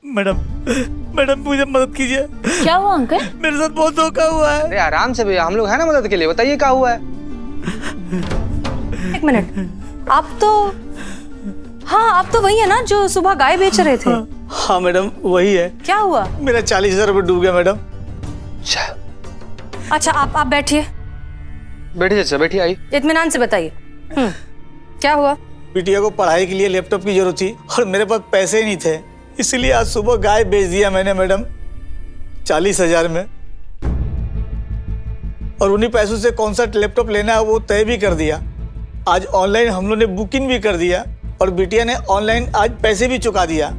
Madam madam मुझे मदद कीजिए। क्या हुआ अंकल? मेरे साथ बहुत धोखा हुआ है। अरे आराम से भैया, हम लोग हैं ना मदद के लिए। बताइए क्या हुआ है। एक मिनट, आप तो वही है ना जो सुबह गाय बेच रहे थे? हाँ मैडम वही है। क्या हुआ? मेरा 40,000 रुपये डूब गया मैडम। अच्छा आप बैठिए। बैठिए चाचा, बैठिए, आई। इत्मीनान से बताइए। क्या हुआ? बिटिया को पढ़ाई के लिए लैपटॉप की जरूरत थी और मेरे पास पैसे ही नहीं थे, इसलिए आज सुबह गाय बेच दिया मैंने मैडम 40,000 में। और उन्हीं पैसों से कौन सा लैपटॉप लेना है वो तय भी कर दिया। आज ऑनलाइन हम लोग ने बुकिंग भी कर दिया और बिटिया ने ऑनलाइन आज पैसे भी चुका दिया।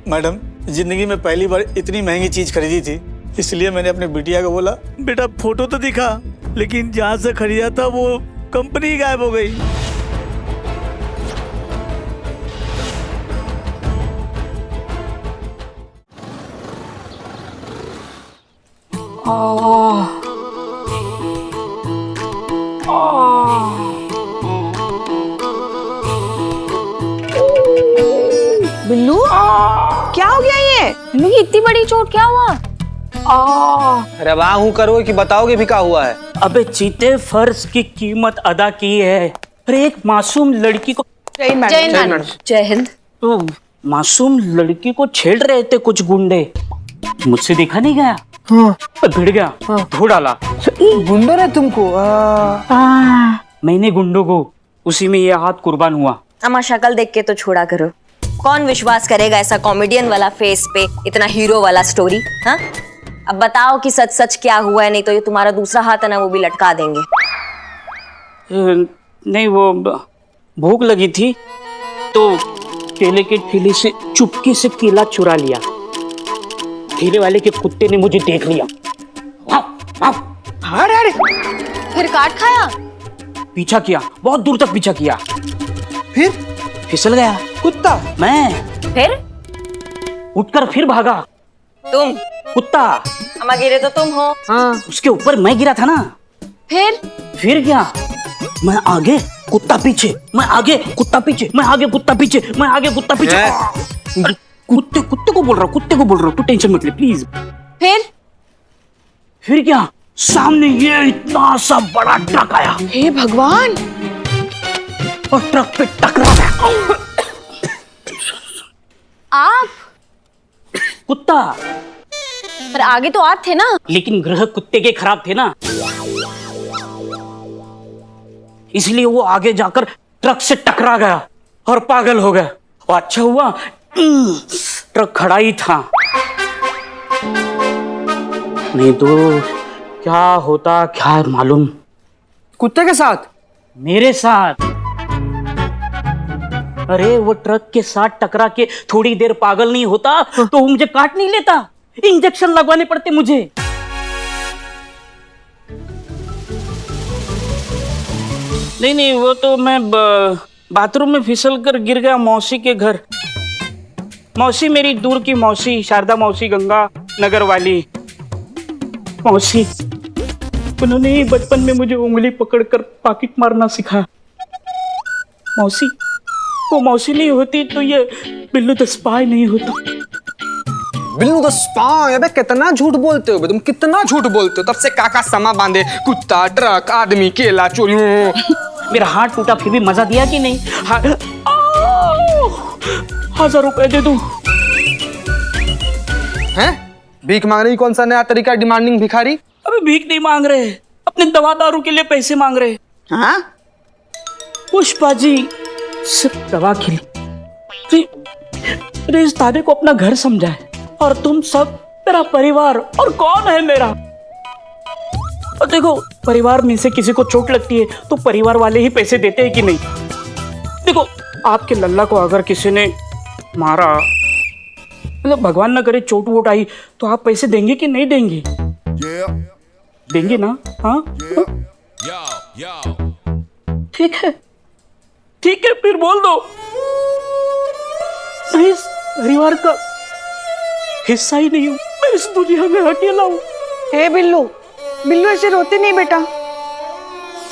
मैडम जिंदगी में पहली बार इतनी महंगी चीज खरीदी थी, इसलिए मैंने अपने बिटिया को बोला बेटा फोटो तो दिखा, लेकिन जहाँ से खरीदा था वो कंपनी गायब हो गई। बिल्लू क्या हो गया ये? नहीं इतनी बड़ी चोट क्या हुआ? अरे अब हूँ करो कि बताओगे भी क्या हुआ है। अबे चीते फर्ज की कीमत अदा की है। अरे एक मासूम लड़की को जय मैडम। जय हिंद। तो मासूम लड़की को छेड़ रहे थे कुछ गुंडे, मुझसे देखा नहीं गया। हाँ। भिड़ गया। धो डाला। गुंडों ने तुमको? मैंने गुंडों को, उसी में ये हाथ कुर्बान हुआ। अम्मा शक्ल देख के तो छोड़ा करो, कौन विश्वास करेगा ऐसा कॉमेडियन वाला फेस पे इतना हीरो वाला स्टोरी। हाँ अब बताओ कि सच सच क्या हुआ है, नहीं तो ये तुम्हारा दूसरा हाथ है ना वो भी लटका देंगे। नहीं वो भूख लगी थी तो केले के ठेले से चुपके से केला चुरा लिया। ठेले वाले के कुत्ते ने मुझे देख लिया। अरे फिर काट खाया? पीछा किया, बहुत दूर तक पीछा किया, फिर फिसल गया कुत्ता। मैं फिर उठकर फिर भागा। तुम? कुत्ता। अम्मा गिरे तो तुम हो। हाँ। उसके ऊपर मैं गिरा था ना। फिर क्या? मैं आगे कुत्ता पीछे, मैं आगे कुत्ता पीछे, मैं आगे कुत्ता पीछे, मैं आगे कुत्ता पीछे। कुत्ते को बोल रहा हूँ, तू टेंशन मत ले प्लीज। फिर क्या? सामने ये इतना सा बड़ा ट्रक आया। हे भगवान। और ट्रक पे टकरा गया। आप? कुत्ता। पर आगे तो आप थे ना। लेकिन ग्रह कुत्ते के खराब थे ना, इसलिए वो आगे जाकर ट्रक से टकरा गया और पागल हो गया। और अच्छा हुआ ट्रक खड़ा ही था, नहीं तो क्या होता क्या मालूम। कुत्ते के साथ? मेरे साथ। अरे वो ट्रक के साथ टकरा के थोड़ी देर पागल नहीं होता तो वो मुझे काट नहीं लेता, इंजेक्शन लगवाने पड़ते मुझे। नहीं वो तो मैं बाथरूम में फिसल कर गिर गया मौसी के घर। मौसी मेरी दूर की मौसी, शारदा मौसी, गंगा नगर वाली मौसी। उन्होंने ही बचपन में मुझे उंगली पकड़कर पॉकेट मारना सिखाया। मौसी, वो मौसी नहीं होती तो ये बिल्लू द स्पाई नहीं होता। Billu the spy? अबे कितना झूठ बोलते हो तुम, कितना झूठ बोलते हो। तब से काका समा बांधे, कुत्ता, ट्रक, आदमी, केला, चोरी। मेरा हाथ टूटा फिर भी मजा दिया कि नहीं? 1000 रुपए दे दूं? हैं? भीख मांगने की कौन सा नया तरीका? डिमांडिंग भिखारी। अबे भीख नहीं मांग रहे, अपने दवा दारू के लिए पैसे मांग रहे। हाँ? पुष्पा जी सिर्फ दवा के लिए मेरे इस दादे को अपना घर समझा है, और तुम सब मेरा परिवार। और कौन है मेरा? और देखो, परिवार में से किसी को चोट लगती है तो परिवार वाले ही पैसे देते हैं कि नहीं? देखो, आपके लल्ला को अगर किसी ने मारा, मतलब भगवान ना करे चोट वोट आई, तो आप पैसे देंगे कि नहीं देंगे? देंगे ना? हाँ, ठीक है, ठीक है, फिर बोल दो। मैं इस परिवार का हिस्सा ही नहीं हूँ, मैं इस दुनिया में अकेला हूँ। हे बिल्लू, बिल्लू ऐसे रोते नहीं बेटा,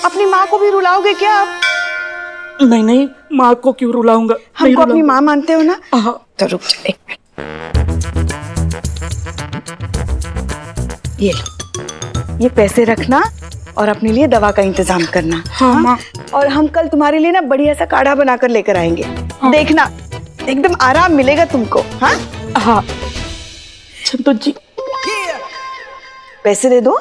अपनी माँ को भी रुलाओगे क्या आप? नहीं, माँ को क्यों रुलाऊंगा? हमको अपनी माँ मानते हो ना? हाँ। तो रुक जा एक मिनट। ये लो, ये पैसे रखना और अपने लिए दवा का इंतजाम करना। हाँ माँ। और हम कल तुम्हारे लिए ना बढ़िया सा काढ़ा बनाकर लेकर आएंगे। देखना एकदम आराम मिलेगा तुमको। हाँ हाँ संतोष जी, पैसे दे दो।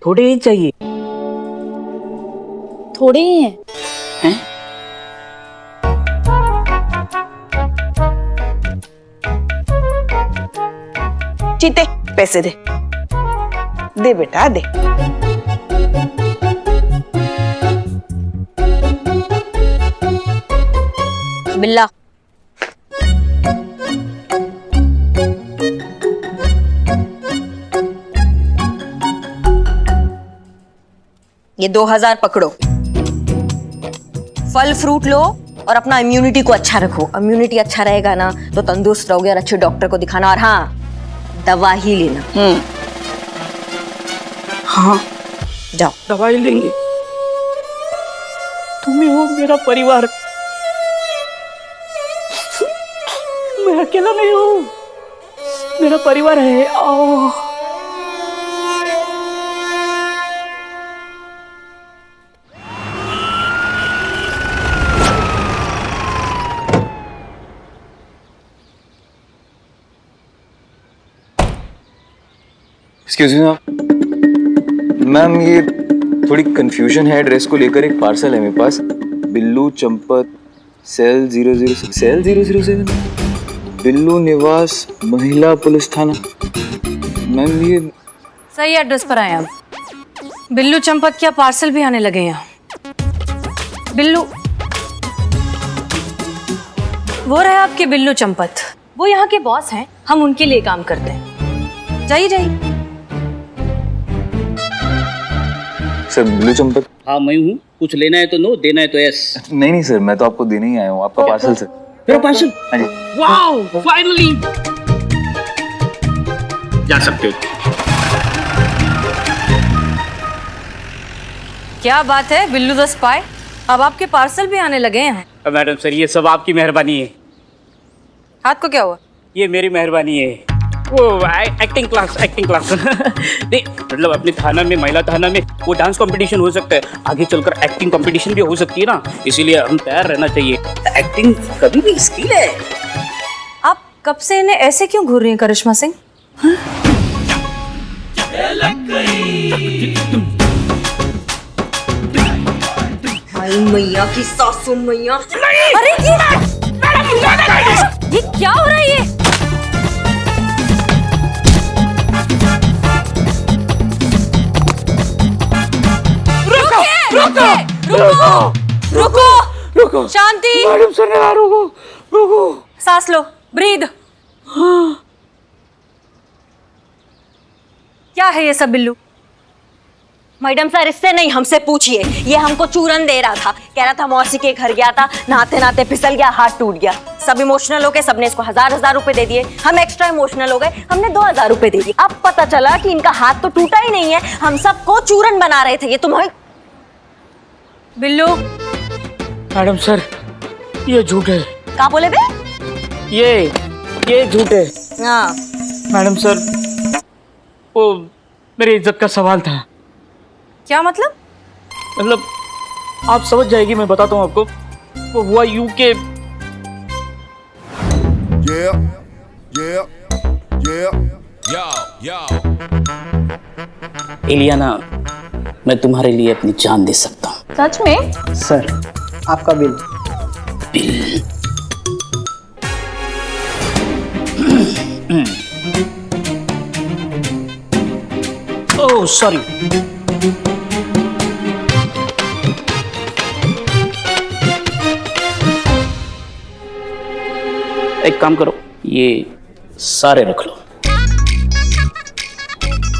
थोड़े ही चाहिए। थोड़े ही हैं। हैं? चीते पैसे दे, दे बेटा दे। बिल्ला, ये 2000 पकड़ो। फल फ्रूट लो और अपना इम्यूनिटी को अच्छा रखो। इम्यूनिटी अच्छा रहेगा ना तो तंदुरुस्त रहोगे और अच्छे डॉक्टर को दिखाना। और हाँ, दवा ही लेना। हाँ जाओ। दवाई लेंगे। तुम ही हो मेरा परिवार, मैं अकेला नहीं हूँ, मेरा परिवार है। आओ। एक्सक्यूज मी मैम, ये थोड़ी कंफ्यूजन है एड्रेस को लेकर। एक पार्सल है मेरे पास, बिल्लू चंपत सेल 007 बिल्लू निवास महिला पुलिस थाना। मैम ये सही एड्रेस पर आए हम। बिल्लू चंपत क्या पार्सल भी आने लगे हैं। बिल्लू, वो रहे आपके बिल्लू चंपत, वो यहाँ के बॉस हैं, हम उनके लिए काम करते हैं। जाइए जाइए। सर बिल्लू चंपत। हाँ मैं हूँ। कुछ लेना है तो नो, देना है तो यस। नहीं सर, मैं तो आपको देने ही आया हूँ, आपका पार्सल सर। मेरा पार्सल। हाँ जी। वाओ, फाइनली जा सकते हो। क्या बात है बिल्लू द स्पाई, अब आपके पार्सल भी आने लगे हैं। मैडम सर, ये सब आपकी मेहरबानी है। हाथ को क्या हुआ? ये मेरी मेहरबानी है। वो एक्टिंग क्लास नहीं, मतलब अपने थाना में, महिला थाना में वो डांस कंपटीशन हो सकता है, आगे चलकर एक्टिंग कंपटीशन भी हो सकती है ना, इसीलिए हम तैयार रहना चाहिए। एक्टिंग कभी भी स्किल है। आप कब से इन्हें ऐसे क्यों घूर रही हैं करिश्मा सिंह? भाई मैया की सासू मैया। अरे ये क्या हो रहा है ये? रुको शांति। मैडम सर ने रुको। सांस लो, ब्रीद। क्या है ये सब बिल्लू? मैडम सर, इससे नहीं, हमसे पूछिए। ये हमको चूरन दे रहा था, कह रहा था मौसी के घर गया था, नहाते नहाते फिसल गया, हाथ टूट गया। सब इमोशनल हो गए, सबने इसको 1000 रुपए दे दिए। हम एक्स्ट्रा इमोशनल हो गए, हमने 2000 रुपए दे दिए। अब पता चला कि इनका हाथ तो टूटा ही नहीं है, हम सबको चूरन बना रहे थे। ये तुम्हारे बिल्लू। मैडम सर, ये झूठ है। क्या बोले बे? ये झूठ है। हाँ। मैडम सर, वो मेरी इज्जत का सवाल था। क्या मतलब? मतलब आप समझ जाएगी, मैं बताता हूँ आपको। वो हुआ यूं के इलियाना, मैं तुम्हारे लिए अपनी जान दे सकता हूँ। सच में? सर आपका बिल। Oh sorry. एक काम करो, ये सारे रख लो।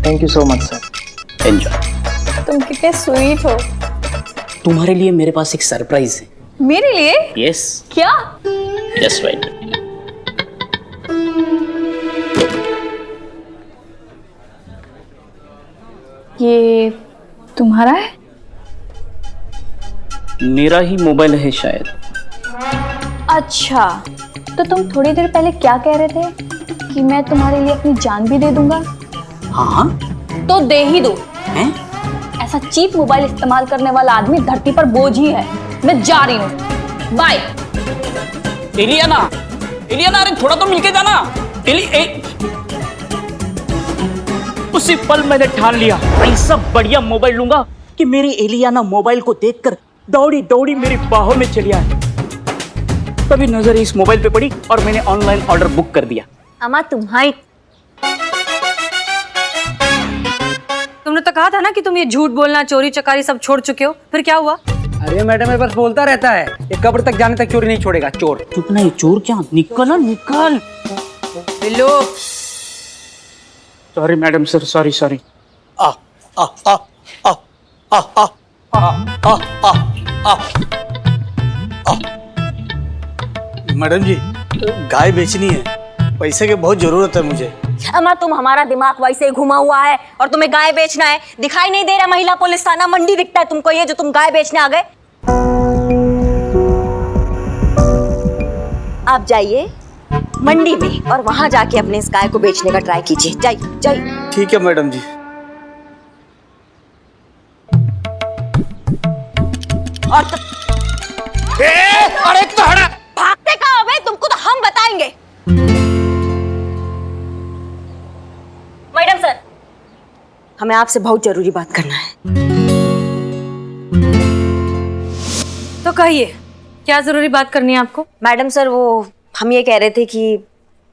Thank you so much sir. Enjoy. तुम कितने स्वीट हो। तुम्हारे लिए मेरे पास एक सरप्राइज है। मेरे लिए? यस। क्या? Yes right. ये तुम्हारा है? मेरा ही मोबाइल है शायद। अच्छा, तो तुम थोड़ी देर पहले क्या कह रहे थे कि मैं तुम्हारे लिए अपनी जान भी दे दूंगा? हाँ तो दे ही दो। हैं? ऐसा चीप मोबाइल इस्तेमाल करने वाला आदमी धरती पर बोझ ही है। मैं जा रही हूँ, बाय। एलियाना, एलियाना, अरे थोड़ा तो मिलके जाना। उसी पल मैंने ठान लिया, ऐसा बढ़िया मोबाइल लूंगा कि मेरी एलियाना मोबाइल को देखकर दौड़ी दौड़ी मेरी बाहों में चली आए। तभी नजर इस मोबाइल पे पड़ी और मैंने ऑनलाइन ऑर्डर बुक कर दिया। अम्मा तुम्हारी तुमने तो कहा था ना कि तुम ये झूठ बोलना, चोरी चकारी सब छोड़ चुके हो, फिर क्या हुआ? अरे मैडम ये बस बोलता रहता है, ये कब्र तक जाने तक चोरी नहीं छोड़ेगा, चोर। चुप नहीं, चोर क्या, निकल ना निकल। Billu, sorry madam sir, sorry sorry. आ आ आ आ आ आ आ आ आ आ मैडम जी, गाय बेचनी है, पैसे की बहुत जरूरत है मुझे। अम्मा तुम हमारा दिमाग वैसे ही घुमा हुआ है और तुम्हें गाय बेचना है। दिखाई नहीं दे रहा महिला पुलिस थाना मंडी दिखता है तुमको, ये जो तुम गाय बेचने आ गए। आप जाइए मंडी में और वहां जाके अपने इस गाय को बेचने का ट्राई कीजिए। जाइए जाइए। ठीक है मैडम जी। और तो... अरे तोड़ा भागते कहाँ हो बे? तुमको तो हम बताएंगे। मैडम सर, हमें आपसे बहुत जरूरी बात करना है। तो कहिए, क्या जरूरी बात करनी है आपको? मैडम सर, वो हम ये कह रहे थे कि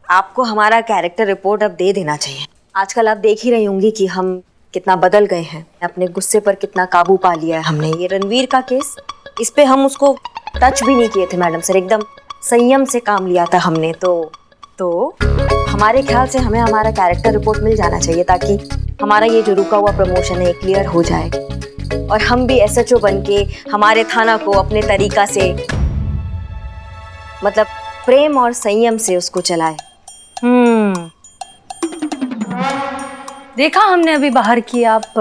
आपको हमारा कैरेक्टर रिपोर्ट अब दे देना चाहिए। आजकल आप देख ही रही होंगी कि हम कितना बदल गए हैं, अपने गुस्से पर कितना काबू पा लिया है हमने। ये रणवीर का केस, इस पे हम उसको टच भी नहीं किए थे मैडम सर, एकदम संयम से काम लिया था हमने। तो हमारे ख्याल से हमें हमारा कैरेक्टर रिपोर्ट मिल जाना चाहिए ताकि हमारा ये जो रुका हुआ प्रमोशन है क्लियर हो जाए और हम भी SHO बन के हमारे थाना को अपने तरीका से, मतलब प्रेम और संयम से उसको चलाए। देखा हमने अभी बाहर की आप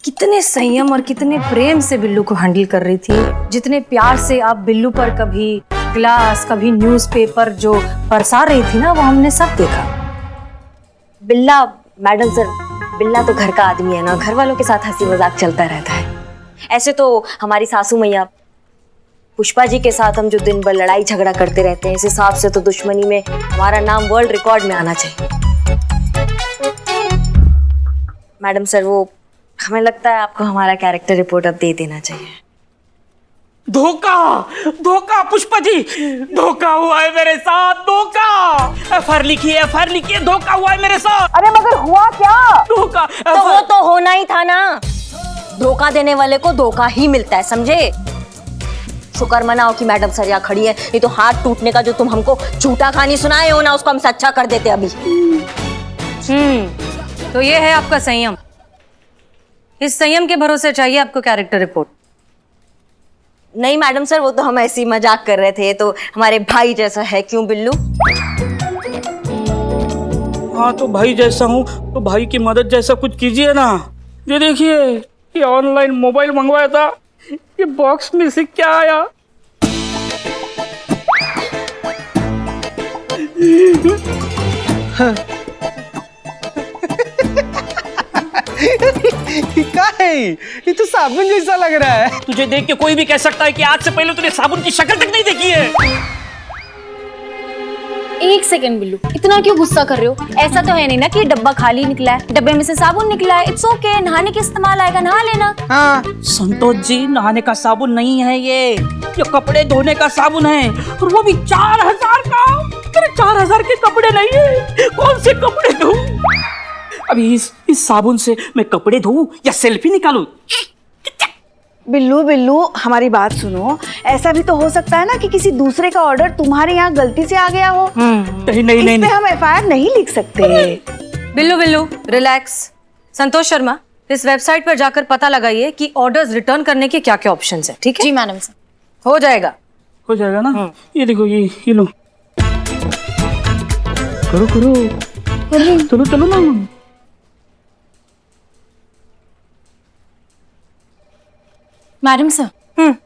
कितने संयम और कितने प्रेम से बिल्लू को हैंडल कर रही थी, जितने प्यार से आप बिल्लू पर कभी ग्लास कभी न्यूज़पेपर जो बरसा रही थी ना, वो हमने सब देखा। बिल्ला, मैडम सर, बिल्ला तो घर का आदमी है ना, घर वालों के साथ हंसी मजाक चलता रहता है। ऐसे तो हमारी सासू मैया पुष्पा जी के साथ हम जो दिन भर लड़ाई झगड़ा करते रहते हैं, इस हिसाब से तो दुश्मनी में हमारा नाम वर्ल्ड रिकॉर्ड में आना चाहिए। मैडम सर, वो हमें लगता है आपको हमारा कैरेक्टर रिपोर्ट अब दे देना चाहिए। धोखा, धोखा पुष्पा जी, धोखा हुआ है मेरे साथ, धोखा। FIR लिखिए, FIR लिखिए, धोखा हुआ है मेरे साथ। अरे मगर हुआ क्या? धोखा। तो वो तो होना ही था ना, धोखा देने वाले को धोखा ही मिलता है, समझे? शुक्र मनाओ कि मैडम सर यहाँ खड़ी है, नहीं तो हाथ टूटने का जो तुम हमको झूठा कहानी सुनाए हो ना, उसको हम सच्चा कर देते अभी। तो ये है आपका संयम। इस संयम के भरोसे चाहिए आपको कैरेक्टर रिपोर्ट? नहीं मैडम सर, वो तो हम ऐसे ही मजाक कर रहे थे, तो हमारे भाई जैसा है, क्यों बिल्लू? हाँ तो भाई जैसा हूँ तो भाई की मदद जैसा कुछ कीजिए ना। ये देखिए, ये ऑनलाइन मोबाइल मंगवाया था, ये बॉक्स में से क्या आया? क्या है ये तो साबुन जैसा लग रहा है। तुझे देख के कोई भी कह सकता है कि आज से पहले तूने साबुन की शक्ल तक नहीं देखी है। एक सेकंड बिल्लू, इतना क्यों गुस्सा कर रहे हो? ऐसा तो है नहीं ना कि डब्बा खाली निकला है, डब्बे में से साबुन निकला है। इट्स ओके, नहाने के इस्तेमाल आएगा, नहा लेना। हाँ संतोष जी, नहाने का साबुन नहीं है ये कपड़े धोने का साबुन है, और वो भी 4000 का। मेरे 4000 के कपड़े नहीं है, कौन से कपड़े धोऊं? अभी इस साबुन से मैं कपड़े धोऊं या सेल्फी निकालूं? बिल्लू बिल्लू, हमारी बात सुनो, ऐसा भी तो हो सकता है ना कि किसी दूसरे का ऑर्डर तुम्हारे यहाँ गलती से आ गया हो। नहीं, इस पे हम FIR नहीं लिख सकते। बिल्लू बिल्लू रिलैक्स। संतोष शर्मा, इस वेबसाइट पर जाकर पता लगाइए कि ऑर्डर्स रिटर्न करने के क्या क्या ऑप्शंस हैं, ठीक है? जी मैडम सर। हो जाएगा। हो जाएगा ना? ये देखो, ये लो, करो चलो ना। मैडम सर,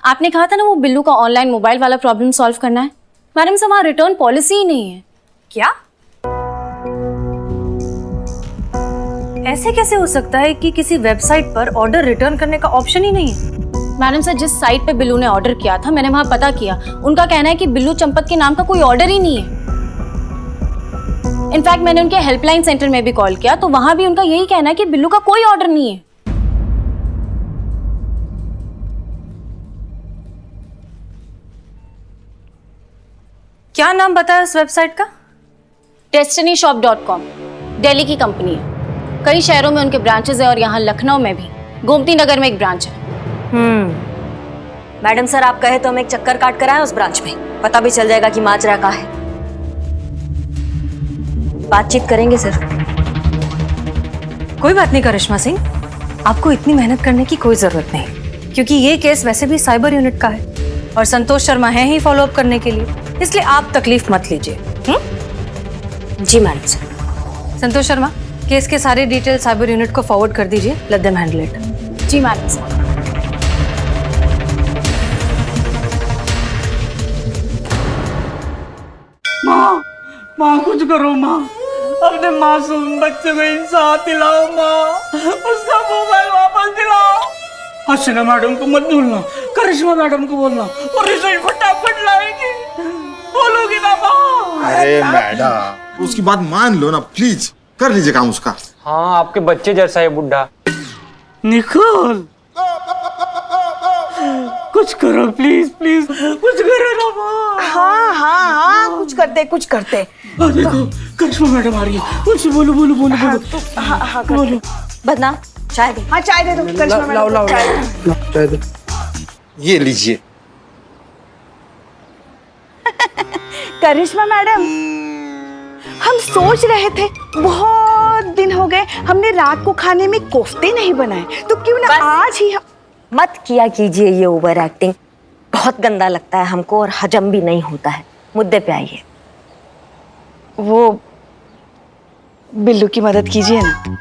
आपने कहा था ना वो बिल्लू का ऑनलाइन मोबाइल वाला प्रॉब्लम सॉल्व करना है, मैडम सर वहाँ रिटर्न पॉलिसी ही नहीं है। क्या? ऐसे कैसे हो सकता है कि किसी वेबसाइट पर ऑर्डर रिटर्न करने का ऑप्शन ही नहीं है? मैडम सर जिस साइट पे बिल्लू ने ऑर्डर किया था मैंने वहाँ पता किया, उनका कहना है कि बिल्लू चंपत के नाम का कोई ऑर्डर ही नहीं है। इनफैक्ट मैंने उनके हेल्पलाइन सेंटर में भी कॉल किया तो वहां भी उनका यही कहना है कि बिल्लू का कोई ऑर्डर नहीं है। क्या नाम बताया उस वेबसाइट का? destinyshop.com दिल्ली की कंपनी है। कई शहरों में उनके ब्रांचेस है और यहाँ लखनऊ में भी, गोमती नगर में एक ब्रांच है। मैडम सर आप कहे तो हम एक चक्कर काट कर आए उस ब्रांच में, पता भी चल जाएगा कि माजरा कहाँ है। बातचीत करेंगे सर। कोई बात नहीं करिश्मा सिंह, आपको इतनी मेहनत करने की कोई जरूरत नहीं, क्योंकि ये केस वैसे भी साइबर यूनिट का है और संतोष शर्मा है ही फॉलो अप करने के लिए, इसलिए आप तकलीफ मत लीजिए। जी madam sir. Santosh Sharma, case के सारे डिटेल साइबर यूनिट को फॉरवर्ड कर दीजिए, लेट देम हैंडल इट। जी मैडम सर। माँ कुछ करो माँ, अपने मासूम बच्चे को इंसाफ दिलाओ माँ, उसका मोबाइल वापस दिलाओ। हसीना मैडम को मत भूलना, करिश्मा मैडम को बोलना और रिजल्ट फटाफट लाएगी, बोलोगी ना माँ? अरे मैडम उसकी बात मान लो ना प्लीज, कर लीजिए काम उसका। हाँ आपके बच्चे जैसा है बुढ़ा। निकोल कुछ करो प्लीज प्लीज, कुछ करो ना माँ। हाँ हाँ हाँ कुछ करते। देखो करिश्मा मैडम आ रही है, उनसे बोलो बोलो बोलो बोलो। हाँ हाँ बोलो। बदनाम चाय दे। हाँ चाय दे दो करिश्मा मैडम, चाय दो। ये लीजिए। करिश्मा मैडम, हम सोच रहे थे बहुत दिन हो गए हमने रात को खाने में कोफ्ते नहीं बनाए, तो क्यों ना बस। आज ही मत किया कीजिए ये ओवर एक्टिंग, बहुत गंदा लगता है हमको और हजम भी नहीं होता है। मुद्दे पे आइए। वो बिल्लू की मदद कीजिए ना,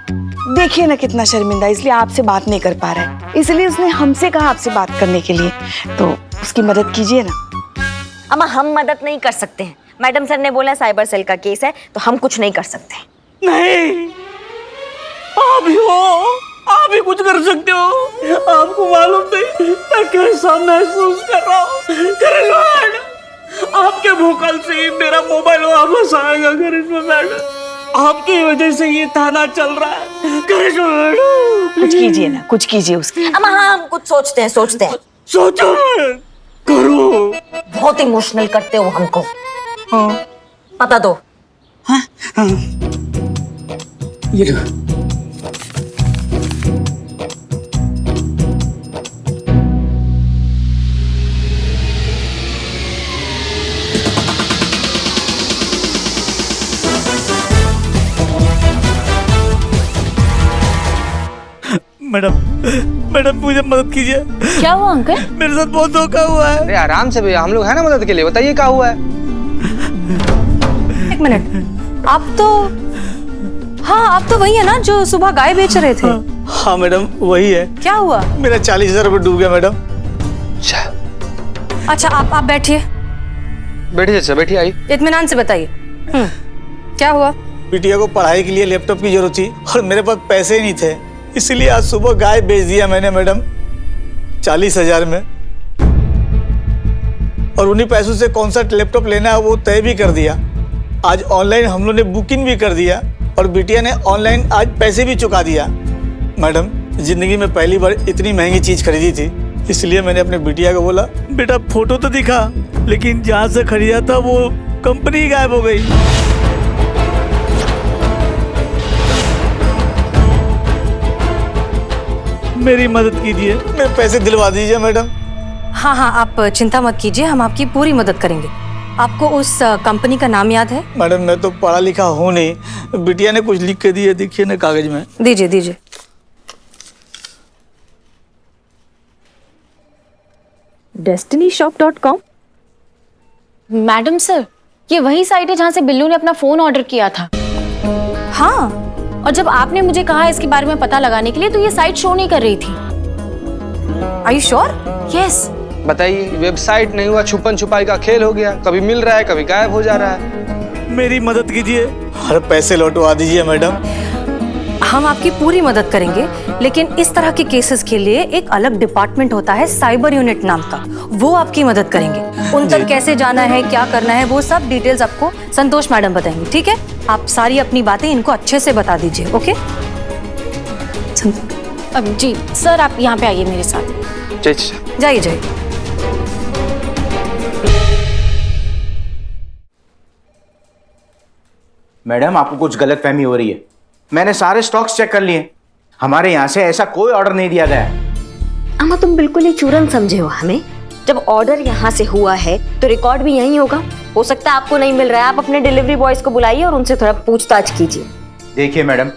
देखिए ना कितना शर्मिंदा, इसलिए आपसे बात नहीं कर पा रहा है, इसलिए उसने हमसे कहा आपसे बात करने के लिए, तो उसकी मदद कीजिए ना। अम्मा हम मदद नहीं कर सकते हैं, मैडम सर ने बोला साइबर सेल का केस है तो हम कुछ नहीं कर सकते। नहीं, आप ही हो, आप ही कुछ कर सकते हो। आपको मालूम नहीं मैं कैसा महसूस कर रहा हूँ। करिश्मा मैडम, आपके भूकल से ही मेरा मोबाइल वापस आएगा। करिश्मा मैडम, आपकी वजह से ये थाना चल रहा है। करिश्मा मैडम, कुछ कीजिए ना, कुछ कीजिए उसकी। अम्मा हाँ हम कुछ सोचते हैं। सोचो करो। बहुत इमोशनल करते हो हमको। हाँ पता दो। हाँ हाँ ये लो। मैडम मुझे मदद कीजिए। क्या हुआ अंकल? मेरे साथ बहुत धोखा हुआ है। अरे आराम से भैया, हम लोग हैं ना मदद के लिए, बताइए क्या हुआ है। एक मिनट, आप तो वही है ना जो सुबह गाय बेच रहे थे? हाँ मैडम वही है। क्या हुआ? मेरा 40,000 रुपये डूब गया मैडम। अच्छा आप बैठिए, बैठिए अच्छा, बैठिए आई। इत्मीनान से बताइए। क्या हुआ? बिटिया को पढ़ाई के लिए लैपटॉप की जरूरत थी और मेरे पास पैसे ही नहीं थे, इसलिए आज सुबह गाय बेच दिया मैंने मैडम 40,000 में, और उन्हीं पैसों से कौन सा लैपटॉप लेना है वो तय भी कर दिया। आज ऑनलाइन हम लोग ने बुकिंग भी कर दिया और बिटिया ने ऑनलाइन आज पैसे भी चुका दिया। मैडम जिंदगी में पहली बार इतनी महंगी चीज खरीदी थी, इसलिए मैंने अपने बिटिया को बोला बेटा फोटो तो दिखा, लेकिन जहाँ से खरीदा था वो कंपनी गायब हो गई। मेरी मदद कीजिए, मेरे पैसे दिलवा दीजिए मैडम। हाँ आप चिंता मत कीजिए, हम आपकी पूरी मदद करेंगे। आपको उस कंपनी का नाम याद है? मैडम मैं तो पढ़ा लिखा हूँ नहीं, बिटिया ने कुछ लिख के दिया, देखिए ना कागज में। दीजिए। destinyshop.com। मैडम सर, ये वही साइट है जहाँ से बिल्लू ने अपना फोन ऑर्डर किया था। हाँ, और जब आपने मुझे कहा इसके बारे में पता लगाने के लिए तो ये साइट शो नहीं कर रही थी। Are you sure? यस, बताइए, वेबसाइट नहीं हुआ, छुपन छुपाई का खेल हो गया, कभी मिल रहा है कभी गायब हो जा रहा है। मेरी मदद कीजिए और पैसे लौटवा दीजिए मैडम। हम आपकी पूरी मदद करेंगे, लेकिन इस तरह के केसेस के लिए एक अलग डिपार्टमेंट होता है, साइबर यूनिट नाम का, वो आपकी मदद करेंगे। उन तक कैसे जाना है, क्या करना है, वो सब डिटेल्स आपको संतोष मैडम बताएंगे, ठीक है? आप सारी अपनी बातें इनको अच्छे से बता दीजिए, ओके? अब जी सर, आप यहाँ पे आइए मेरे साथ। जाइए जाइए। मैडम, आपको कुछ गलतफहमी हो रही है। मैंने सारे स्टॉक्स चेक कर लिए, हमारे यहाँ से ऐसा कोई ऑर्डर नहीं दिया गया है। अम्मा तुम बिल्कुल ही चूरन समझे हो हमें। जब ऑर्डर यहाँ से हुआ है तो रिकॉर्ड भी यहीं होगा। हो सकता है आपको नहीं मिल रहा है, आप अपने डिलीवरी बॉयज को बुलाइए और उनसे थोड़ा पूछताछ कीजिए। देखिए मैडम,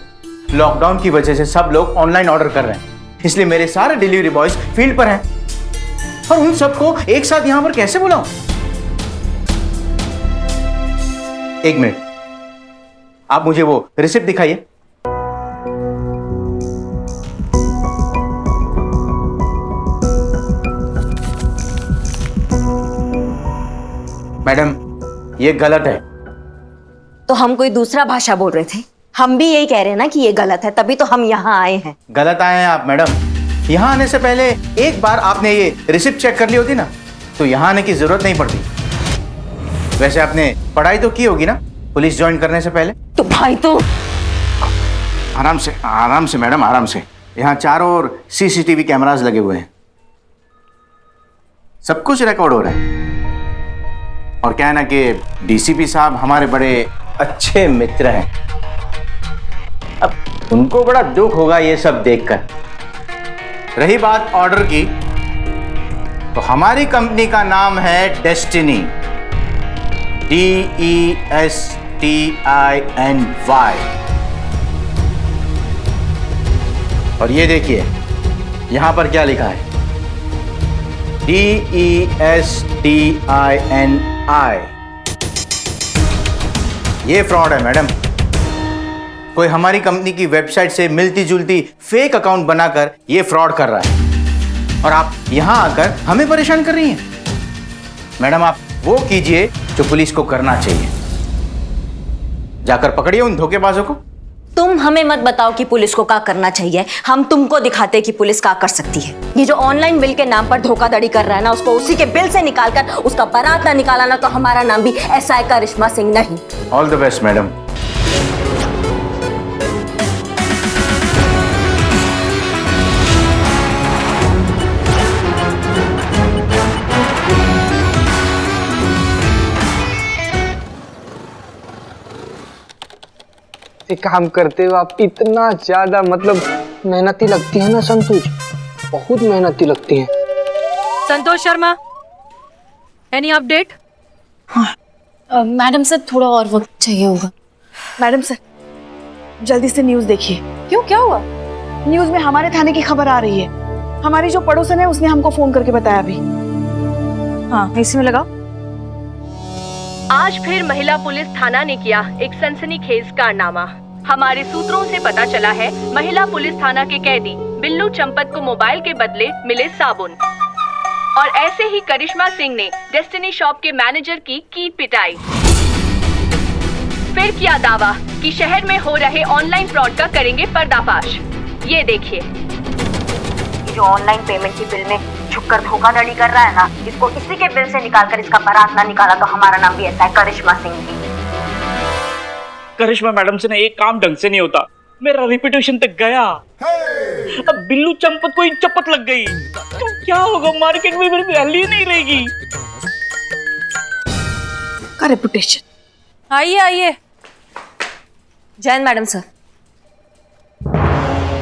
लॉकडाउन की वजह से सब लोग ऑनलाइन ऑर्डर कर रहे हैं, इसलिए मेरे सारे डिलीवरी बॉयज फील्ड पर हैं और उन सबको एक साथ यहाँ पर कैसे बुलाऊं? एक मिनट, आप मुझे वो रिसिप्ट दिखाइए। मैडम, ये गलत है। तो हम कोई दूसरा भाषा बोल रहे थे? हम भी यही कह रहे हैं ना कि ये गलत है, तभी तो हम यहाँ आए हैं। गलत आए हैं आप मैडम। यहाँ आने से पहले एक बार आपने ये रिसिप्ट चेक कर ली होती ना, तो यहाँ आने की जरूरत नहीं पड़ती। वैसे आपने पढ़ाई तो की होगी ना पुलिस ज्वाइन करने से पहले? तो भाई तो आराम से मैडम, आराम से। यहाँ चारों ओर सीसीटीवी कैमरास लगे हुए हैं, सब कुछ रिकॉर्ड हो रहा है। और क्या है ना कि डीसीपी साहब हमारे बड़े अच्छे मित्र हैं। अब उनको बड़ा दुख होगा ये सब देखकर। रही बात ऑर्डर की, तो हमारी कंपनी का नाम है डेस्टिनी, DESTINY। और ये देखिए यहां पर क्या लिखा है, DESTINI। ये फ्रॉड है मैडम। कोई हमारी कंपनी की वेबसाइट से मिलती जुलती फेक अकाउंट बनाकर ये फ्रॉड कर रहा है और आप यहां आकर हमें परेशान कर रही हैं। मैडम, आप वो कीजिए जो पुलिस को करना चाहिए, जाकर पकड़िए उन धोखेबाजों को। तुम हमें मत बताओ कि पुलिस को क्या करना चाहिए, हम तुमको दिखाते हैं कि पुलिस क्या कर सकती है। ये जो ऑनलाइन बिल के नाम पर धोखाधड़ी कर रहा है ना, उसको उसी के बिल से निकालकर उसका बारात ना निकाला ना, तो हमारा नाम भी SI करिश्मा सिंह नहीं। All the best madam. काम करते हो आप इतना ज्यादा, मतलब मेहनती लगती है ना संतोष, बहुत मेहनती लगती है। Santosh Sharma, any update? Madam sir, थोड़ा और वक्त चाहिए होगा। मैडम सर, जल्दी से न्यूज़ देखिए। क्यों, क्या हुआ? न्यूज़ में हमारे थाने की खबर आ रही है। हमारी जो पड़ोसन है उसने हमको फोन करके बताया अभी। हाँ, इसमें लगाओ। आज फिर महिला पुलिस थाना ने किया एक सनसनीखेज कारनामा। हमारे सूत्रों से पता चला है, महिला पुलिस थाना के कैदी बिल्लू चंपत को मोबाइल के बदले मिले साबुन। और ऐसे ही करिश्मा सिंह ने डेस्टिनी शॉप के मैनेजर की पिटाई। फिर किया दावा कि शहर में हो रहे ऑनलाइन फ्रॉड का करेंगे पर्दाफाश। ये देखिए, जो ऑनलाइन पेमेंट की बिल में छुपकर धोखाधड़ी कर रहा है ना, इसको इसी के बिल से निकालकर इसका बारात ना निकाला तो हमारा नाम भी ऐसा है करिश्मा सिंह। करिश्मा मैडम से ना एक काम ढंग से नहीं होता, मेरा रेपुटेशन तक गया। अब बिल्लू चंपत को चपत लग गई तो क्या होगा, मार्केट में मेरी वैल्यू नहीं रहेगी। का रेपुटेशन। आइए आइए। जैन मैडम सर,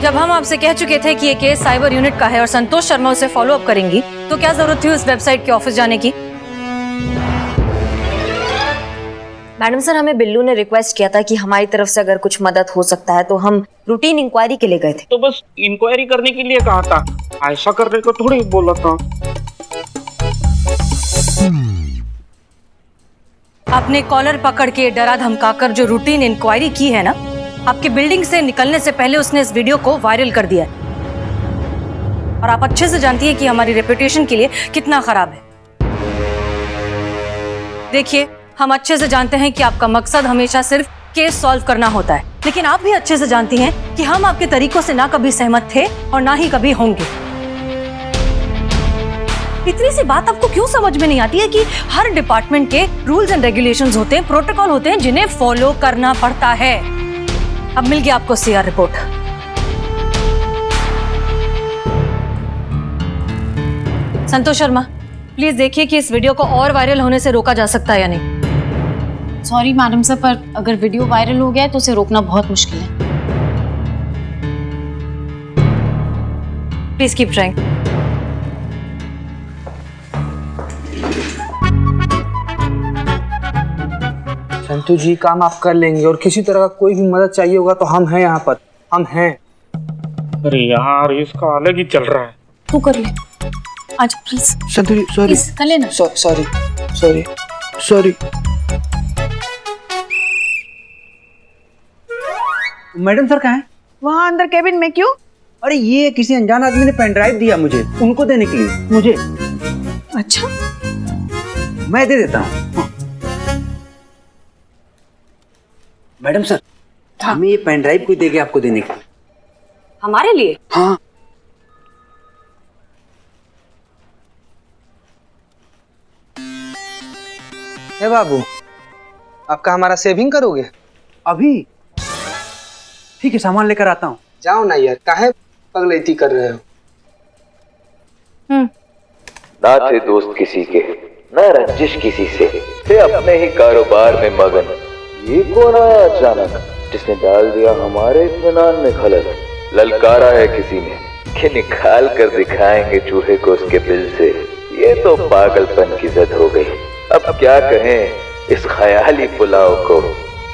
जब हम आपसे कह चुके थे कि ये केस साइबर यूनिट का है और संतोष शर्मा उसे फॉलो अप करेंगी, तो क्या जरूरत थी उस वेबसाइट के ऑफिस जाने की? मैडम सर, हमें बिल्लू ने रिक्वेस्ट किया था कि हमारी तरफ से अगर कुछ मदद हो सकता है तो हम रूटीन इंक्वायरी के लिए गए थे। तो बस इंक्वायरी करने के लिए कहा था, ऐसा करने को थोड़ी बोला था। आपने कॉलर पकड़ के डरा धमकाकर जो रूटीन इंक्वायरी की है ना, आपके बिल्डिंग से निकलने से पहले उसने इस वीडियो को वायरल कर दिया है। और आप अच्छे से जानती हैं कि हमारी रेपुटेशन के लिए कितना खराब है। देखिए, हम अच्छे से जानते हैं कि आपका मकसद हमेशा सिर्फ केस सॉल्व करना होता है, लेकिन आप भी अच्छे से जानती हैं कि हम आपके तरीकों से ना कभी सहमत थे और ना ही कभी होंगे। इतनी सी बात आपको क्यों समझ में नहीं आती है कि हर डिपार्टमेंट के रूल्स एंड रेगुलेशंस होते हैं, प्रोटोकॉल होते हैं जिन्हें फॉलो करना पड़ता है। अब मिल गया आपको CR report. Santosh Sharma, please देखिए कि इस वीडियो को और वायरल होने से रोका जा सकता है या नहीं। सॉरी मैडम सर, पर अगर वीडियो वायरल हो गया है तो उसे रोकना बहुत मुश्किल है। Please keep trying. Santu ji, काम आप कर लेंगे और किसी तरह का कोई भी मदद चाहिए होगा तो हम हैं यहाँ पर, हम हैं। अरे यार, इसका अलग ही चल रहा है। तू कर ले आज प्लीज। संतु जी सॉरी, कर लेना। Sorry sorry sorry. Madam sir कहाँ हैं? वहाँ अंदर केबिन में। क्यों? अरे ये किसी अनजान आदमी ने पेन ड्राइव दिया मुझे, उनको देने के लिए। मुझे? अच्छा, मैं दे देता हूँ। हाँ। मैडम सर, हमें ये पेन ड्राइव कोई देगा आपको देने के लिए? हमारे लिए? हाँ। हे बाबू, आपका हमारा सेविंग करोगे? अभी? ठीक है, सामान लेकर आता हूँ। जाओ ना यार, काहे पगलैती कर रहे हो? ना थे दोस्त किसी के, ना रंजिश किसी से, थे अपने ही कारोबार में मगन। ये कौन आया अचानक जिसने डाल दिया हमारे इत्मीनान में खलल? ललकारा है किसी ने कि निकाल कर दिखाएंगे चूहे को उसके बिल से। ये तो पागलपन की जद हो गई। अब क्या कहें इस ख्याली पुलाव को,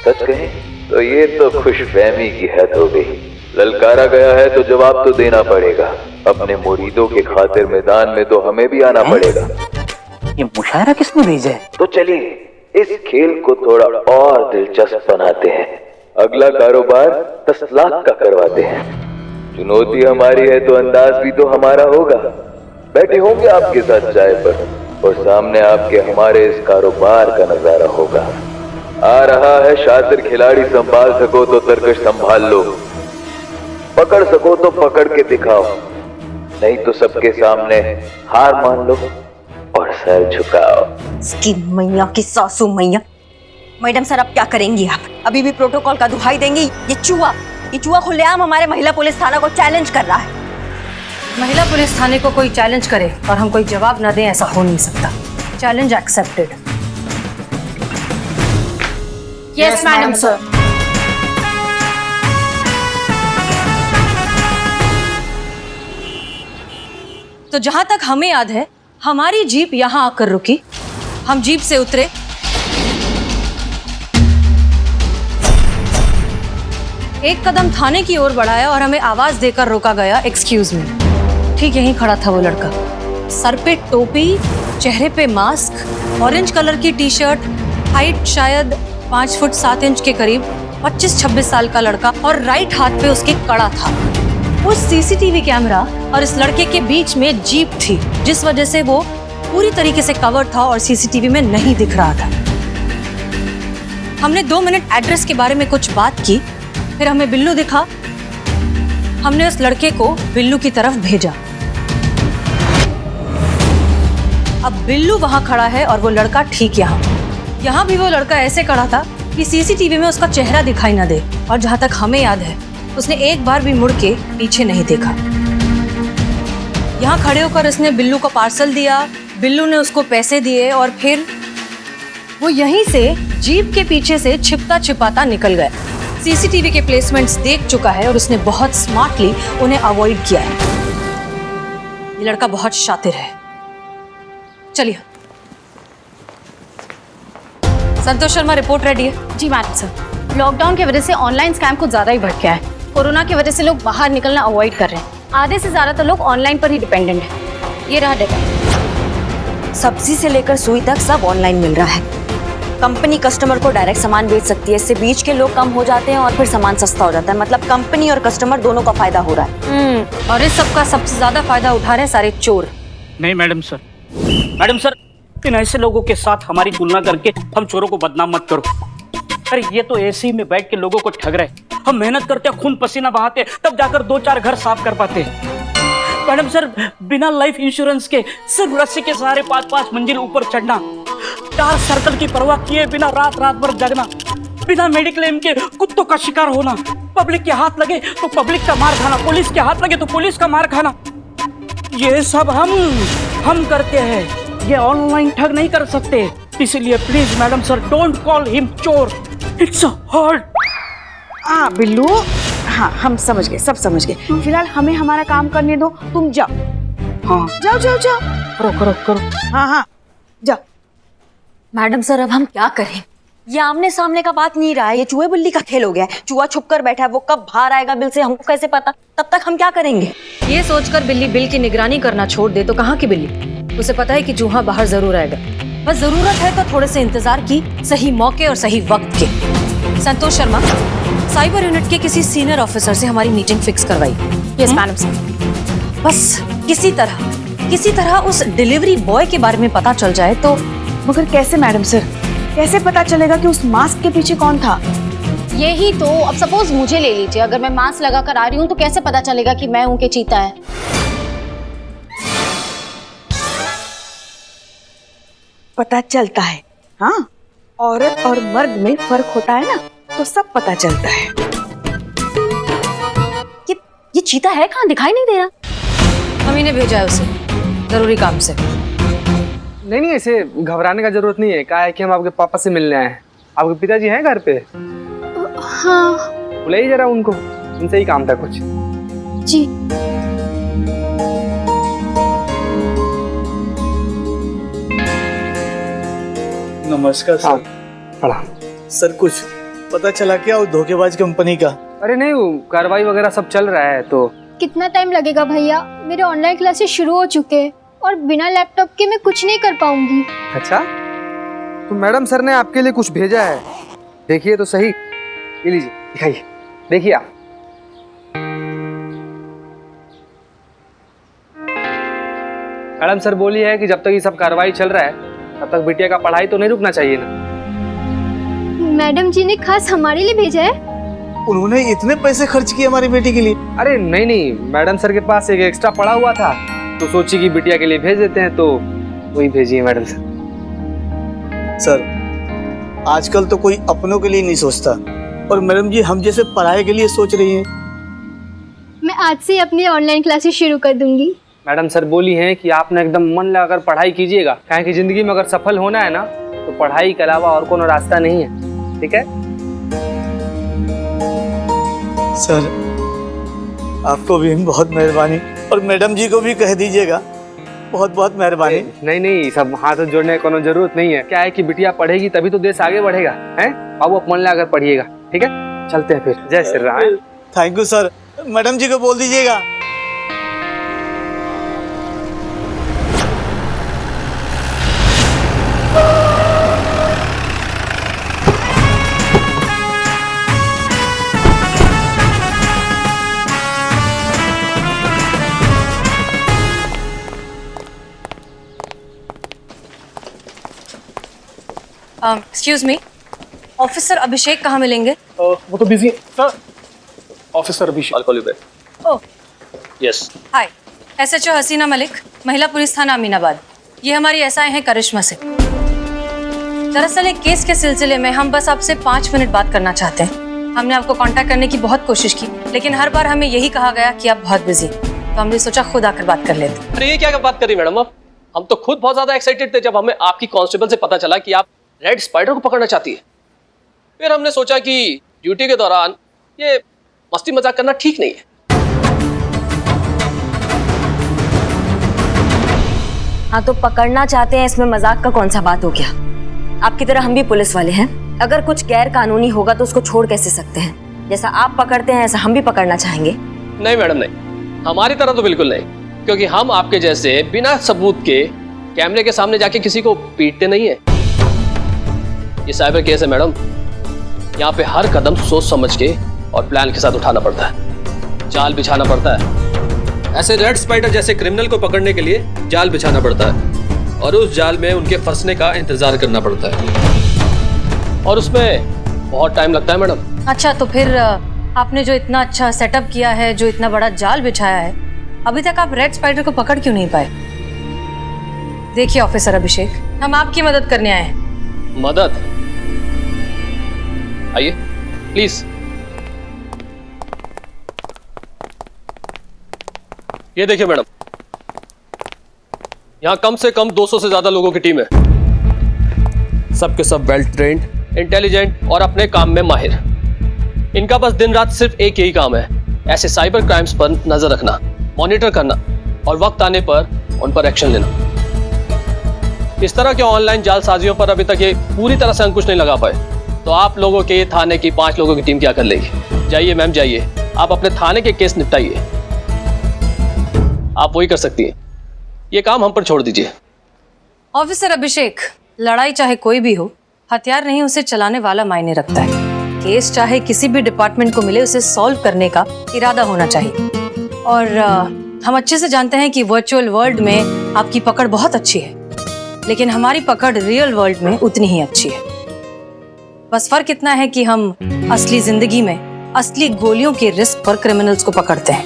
सच कहें तो ये तो खुशफहमी की हद हो गई। ललकारा गया है तो जवाब तो देना पड़ेगा। अपने मुरीदों के खातिर मैदान में तो हमें भी आना पड़ेगा। ये मुशायरा किसने भेजा है? तो चलिए इस खेल को थोड़ा और दिलचस्प बनाते हैं। अगला कारोबार 10 लाख का करवाते हैं। चुनौती हमारी है तो अंदाज भी तो हमारा होगा। बैठे होंगे आपके साथ चाय पर और सामने आपके हमारे इस कारोबार का नजारा होगा। आ रहा है शातिर खिलाड़ी, संभाल सको तो तरकश संभाल लो, पकड़ सको तो पकड़ के दिखाओ, नहीं तो सबके सामने हार मान लो और सर झुकाओ। इसकी मैया की सासू मैया। मैडम सर, अब क्या करेंगी आप? अभी भी प्रोटोकॉल का दुहाई देंगी? ये चूहा खुलेआम हमारे महिला पुलिस थाना को चैलेंज कर रहा है। महिला पुलिस थाने को कोई चैलेंज करे और हम कोई जवाब ना दें, ऐसा हो नहीं सकता। Challenge accepted. Yes madam sir. तो जहां तक हमें याद है, हमारी जीप यहां आकर रुकी। हम जीप से उतरे, एक कदम थाने की ओर बढ़ाया और हमें आवाज देकर रोका गया, एक्सक्यूज मी। ठीक यहीं खड़ा था वो लड़का, सर पे टोपी, चेहरे पे मास्क, ऑरेंज कलर की टी शर्ट, हाइट शायद 5 फुट 7 इंच के करीब, 25-26 साल का लड़का, और राइट हाथ पे उसके कड़ा था। उस सीसीटीवी कैमरा और इस लड़के के बीच में जीप थी, जिस वजह से वो पूरी तरीके से कवर था और सीसीटीवी में नहीं दिख रहा था। हमने 2 मिनट एड्रेस के बारे में कुछ बात की, फिर हमें बिल्लू दिखा। हमने उस लड़के को बिल्लू की तरफ भेजा। अब बिल्लू वहां खड़ा है और वो लड़का ठीक यहाँ भी वो लड़का ऐसे खड़ा था कि सीसीटीवी में उसका चेहरा दिखाई ना दे, और जहां तक हमें याद है उसने एक बार भी मुड़ के पीछे नहीं देखा। यहाँ खड़े होकर उसने बिल्लू को पार्सल दिया, बिल्लू ने उसको पैसे दिए और फिर वो यहीं से जीप के पीछे से छिपता छिपाता निकल गया। सीसीटीवी के प्लेसमेंट्स देख चुका है और उसने बहुत स्मार्टली उन्हें अवॉइड किया है। ये लड़का बहुत शातिर है। चलिए, संतोष शर्मा, रिपोर्ट रेडी है? जी मैडम सर। लॉकडाउन की वजह से ऑनलाइन स्कैम कुछ ज्यादा ही बढ़ गया है। कोरोना की वजह से लोग बाहर निकलना अवॉइड कर रहे हैं। आधे से ज्यादा तो लोग ऑनलाइन पर ही डिपेंडेंट है। ये रहा डेटा। सब्जी से लेकर सुई तक सब ऑनलाइन मिल रहा है। कंपनी कस्टमर को डायरेक्ट सामान बेच सकती है, इससे बीच के लोग कम हो जाते हैं और फिर सामान सस्ता हो जाता है। मतलब कंपनी और कस्टमर दोनों का फायदा हो रहा है। और इस सब का सबसे ज्यादा फायदा उठा रहे हैं सारे चोर। नहीं मैडम सर, मैडम सर, इन ऐसे लोगों के साथ हमारी तुलना करके हम चोरों को बदनाम मत करो। अरे ये तो एसी में बैठ के लोगों को ठग रहे। हम मेहनत करते, खून पसीना बहाते, तब जाकर 2-4 घर साफ कर पाते। मैडम सर, बिना लाइफ इंश्योरेंस के सिर्फ रस्सी के सहारे 5-5 मंजिल ऊपर चढ़ना, डार्क सर्कल की परवाह किए बिना रात भर जगना, बिना मेडिक्लेम के कुत्तों का शिकार होना, पब्लिक के हाथ लगे तो पब्लिक का मार खाना, पुलिस के हाथ लगे तो पुलिस का मार खाना, ये सब हम करते हैं। ये ऑनलाइन ठग नहीं कर सकते। इसलिए please madam sir, don't call him चोर, इट्स हर्ट। हाँ बिल्लू, हाँ हम समझ गए, सब समझ गए। फिलहाल हमें हमारा काम करने दो, तुम जाओ। हाँ जाओ जाओ जाओ, करो। हाँ हाँ जाओ। मैडम सर, अब हम क्या करें? ये आमने सामने का बात नहीं रहा है, ये चूहे बिल्ली का खेल हो गया है। चूहा छुप कर बैठा है, वो कब बाहर आएगा बिल से हमको कैसे पता? तब तक हम क्या करेंगे? ये सोचकर बिल्ली बिल की निगरानी करना छोड़ दे तो कहाँ की बिल्ली? उसे पता है कि चूहा बाहर जरूर आएगा, बस जरूरत है तो थोड़े से इंतजार की, सही मौके और सही वक्त के। संतोष शर्मा, साइबर यूनिट के किसी सीनियर ऑफिसर से हमारी मीटिंग फिक्स करवाई। Yes madam sir. बस किसी तरह उस डिलीवरी बॉय के बारे में पता चल जाए तो। मगर कैसे मैडम सर, कैसे पता चलेगा कि उस मास्क के पीछे कौन था? यही तो, अब सपोज मुझे ले लीजिए, अगर मैं मास्क लगा कर आ रही हूँ तो कैसे पता चलेगा कि मैं हूँ कि चीता है? पता चलता है। हाँ, औरत और मर्द में फर्क होता है ना, तो सब पता चलता है। ये चीता है कहाँ? दिखाई नहीं दे रहा। हम इन्हें भेजा है उसे जरूरी काम से। नहीं, ऐसे घबराने का जरूरत नहीं है। क्या है कि हम आपके पापा से मिलने आए हैं। आपके पिताजी हैं घर पे? हाँ। बुलाइए जरा उनको, उनसे ही काम था कुछ। जी। नमस्कार सर। प्रणाम सर, कुछ पता चला क्या उस धोखेबाज कंपनी का? अरे नहीं, वो कार्रवाई वगैरह सब चल रहा है। तो कितना टाइम लगेगा भैया? मेरे ऑनलाइन क्लासेस शुरू हो चुके हैं और बिना लैपटॉप के मैं कुछ नहीं कर पाऊंगी। अच्छा, तो मैडम सर ने आपके लिए कुछ भेजा है, देखिए तो सही। ये लीजिए, दिखाइए, देखिए आप। मैडम सर बोली है कि जब तक ये सब कार्रवाई चल रहा है तब तक बिटिया का पढ़ाई तो नहीं रुकना चाहिए ना। मैडम जी ने खास हमारे लिए भेजा है? उन्होंने इतने पैसे खर्च किए हमारी बेटी के लिए? अरे नहीं, मैडम सर के पास एक एक्स्ट्रा पड़ा हुआ था तो सोची कि बिटिया के लिए भेज देते हैं, तो वही भेजिए मैडम सर। सर, आजकल तो कोई अपनों के लिए नहीं सोचता, और मैडम जी हम जैसे पढ़ाई के लिए सोच रही हैं। मैं आज से अपनी ऑनलाइन क्लासेस शुरू कर दूंगी। मैडम सर बोली हैं कि आपने एकदम मन लगाकर पढ़ाई कीजिएगा, क्या कि जिंदगी में अगर सफल होना है ना तो पढ़ाई के अलावा और कोनो रास्ता नहीं है। ठीक है सर, आपको भी बहुत मेहरबानी, और मैडम जी को भी कह दीजिएगा बहुत बहुत मेहरबानी। नहीं, सब हाथ जोड़ने की कोनो जरूरत नहीं है। क्या है कि बिटिया पढ़ेगी तभी तो देश आगे बढ़ेगा। हैं बाबू, आप मन लगाकर पढ़िएगा। ठीक है, चलते हैं फिर। जय Shri Ram. Thank you sir, madam ji को बोल दीजिएगा। एक्सक्यूज मी, ऑफिसर अभिषेक कहाँ मिलेंगे? वो तो busy sir. Officer Abhishek. I'll call you back. Oh Yes. Hi, SHO हसीना मलिक, महिला पुलिस थाना अमीनाबाद। ये हमारी SI हैं करिश्मा से। दरअसल एक केस के सिलसिले में हम बस आपसे 5 मिनट बात करना चाहते हैं। हमने आपको कांटेक्ट करने की बहुत कोशिश की, लेकिन हर बार हमें यही कहा गया कि आप बहुत बिजी, तो हमने सोचा खुद आकर बात कर लेते। अरे ये क्या बात कर रही मैडम आप? हम तो खुद बहुत ज्यादा एक्साइटेड थे जब हमें आपकी कांस्टेबल से पता चला कि आप रेड स्पाइडर को पकड़ना चाहती है। फिर हमने सोचा कि ड्यूटी के दौरान ये मस्ती मजाक करना ठीक नहीं है। हाँ, तो पकड़ना चाहते हैं, इसमें मजाक का कौन सा बात हो गया? आपकी तरह हम भी पुलिस वाले हैं। अगर कुछ गैर कानूनी होगा तो उसको छोड़ कैसे सकते हैं? जैसा आप पकड़ते हैं ऐसा हम भी पकड़ना चाहेंगे। नहीं मैडम, नहीं, हमारी तरह तो बिल्कुल नहीं, क्योंकि हम आपके जैसे बिना सबूत के कैमरे के सामने जाके किसी को पीटते नहीं है। ये साइबर केस है मैडम। यहाँ पे हर कदम सोच समझ के और प्लान के साथ उठाना पड़ता है, जाल बिछाना पड़ता है। ऐसे रेड स्पाइडर जैसे क्रिमिनल को पकड़ने के लिए जाल बिछाना पड़ता है और उस जाल में उनके फंसने का इंतजार करना पड़ता है और उसमें बहुत टाइम लगता है मैडम। अच्छा, तो फिर आपने जो इतना अच्छा सेटअप किया है, जो इतना बड़ा जाल बिछाया है, अभी तक आप रेड स्पाइडर को पकड़ क्यों नहीं पाए? देखिए ऑफिसर अभिषेक, हम आपकी मदद करने आए हैं। मदद? आइए प्लीज। ये देखिए मैडम, यहां कम से कम 200 से ज्यादा लोगों की टीम है। सबके सब वेल ट्रेन्ड, इंटेलिजेंट और अपने काम में माहिर। इनका बस दिन रात सिर्फ एक यही काम है, ऐसे साइबर क्राइम्स पर नजर रखना, मॉनिटर करना और वक्त आने पर उन पर एक्शन लेना। इस तरह के ऑनलाइन जालसाजियों पर अभी तक ये पूरी तरह से अंकुश नहीं लगा पाए, तो आप लोगों के थाने की 5 लोगों की टीम क्या कर लेगी? जाइए मैम जाइए, आप अपने थाने के केस निपटाइए। आप वही कर सकती हैं, ये काम हम पर छोड़ दीजिए। ऑफिसर अभिषेक, लड़ाई चाहे कोई भी हो, हथियार नहीं उसे चलाने वाला मायने रखता है। केस चाहे किसी भी डिपार्टमेंट को मिले, उसे सॉल्व करने का इरादा होना चाहिए। और हम अच्छे से जानते हैं कि वर्चुअल वर्ल्ड में आपकी पकड़ बहुत अच्छी है, लेकिन हमारी पकड़ रियल वर्ल्ड में उतनी ही अच्छी है। बस फर्क इतना है कि हम असली जिंदगी में असली गोलियों के रिस्क पर क्रिमिनल्स को पकड़ते हैं,